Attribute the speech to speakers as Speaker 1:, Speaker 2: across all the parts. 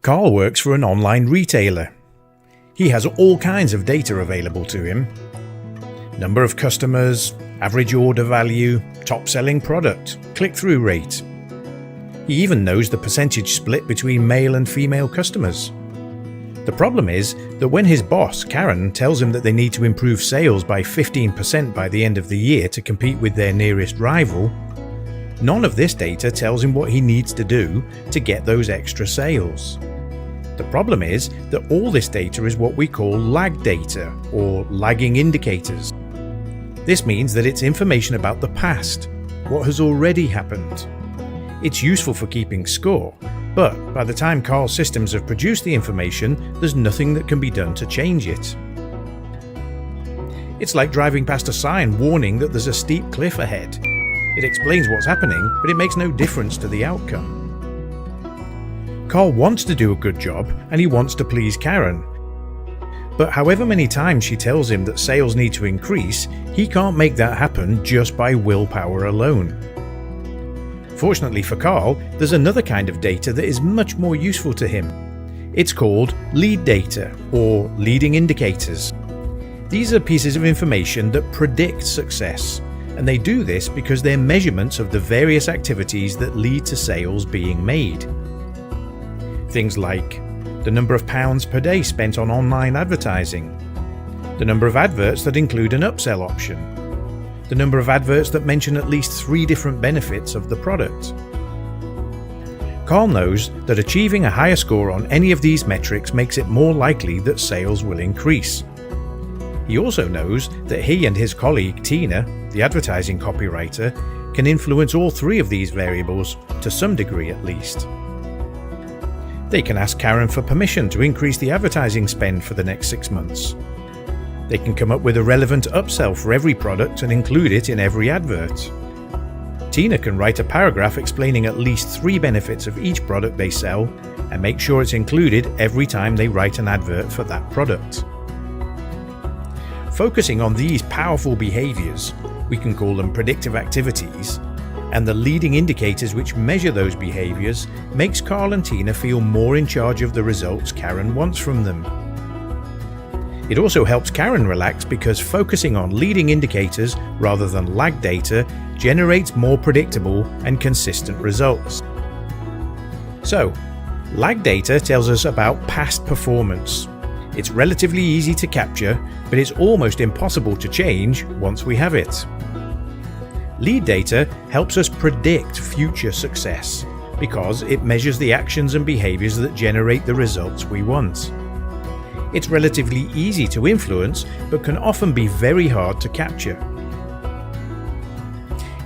Speaker 1: Carl works for an online retailer. He has all kinds of data available to him. Number of customers, average order value, top selling product, click-through rate. He even knows the percentage split between male and female customers. The problem is that when his boss, Karen, tells him that they need to improve sales by 15% by the end of the year to compete with their nearest rival, none of this data tells him what he needs to do to get those extra sales. The problem is that all this data is what we call lag data, or lagging indicators. This means that it's information about the past, what has already happened. It's useful for keeping score, but by the time Carl's systems have produced the information, there's nothing that can be done to change it. It's like driving past a sign warning that there's a steep cliff ahead. It explains what's happening, but it makes no difference to the outcome. Carl wants to do a good job and he wants to please Karen. But however many times she tells him that sales need to increase, he can't make that happen just by willpower alone. Fortunately for Carl, there's another kind of data that is much more useful to him. It's called lead data, or leading indicators. These are pieces of information that predict success, and they do this because they're measurements of the various activities that lead to sales being made. Things like the number of pounds per day spent on online advertising, the number of adverts that include an upsell option, the number of adverts that mention at least 3 different benefits of the product. Carl knows that achieving a higher score on any of these metrics makes it more likely that sales will increase. He also knows that he and his colleague Tina, the advertising copywriter, can influence all 3 of these variables to some degree at least. They can ask Karen for permission to increase the advertising spend for the next 6 months. They can come up with a relevant upsell for every product and include it in every advert. Tina can write a paragraph explaining at least 3 benefits of each product they sell and make sure it's included every time they write an advert for that product. Focusing on these powerful behaviors, we can call them predictive activities, and the leading indicators which measure those behaviors makes Carl and Tina feel more in charge of the results Karen wants from them. It also helps Karen relax because focusing on leading indicators rather than lag data generates more predictable and consistent results. So, lag data tells us about past performance. It's relatively easy to capture, but it's almost impossible to change once we have it. Lead data helps us predict future success because it measures the actions and behaviors that generate the results we want. It's relatively easy to influence, but can often be very hard to capture.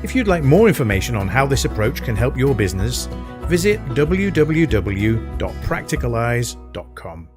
Speaker 1: If you'd like more information on how this approach can help your business, visit www.practicalize.com.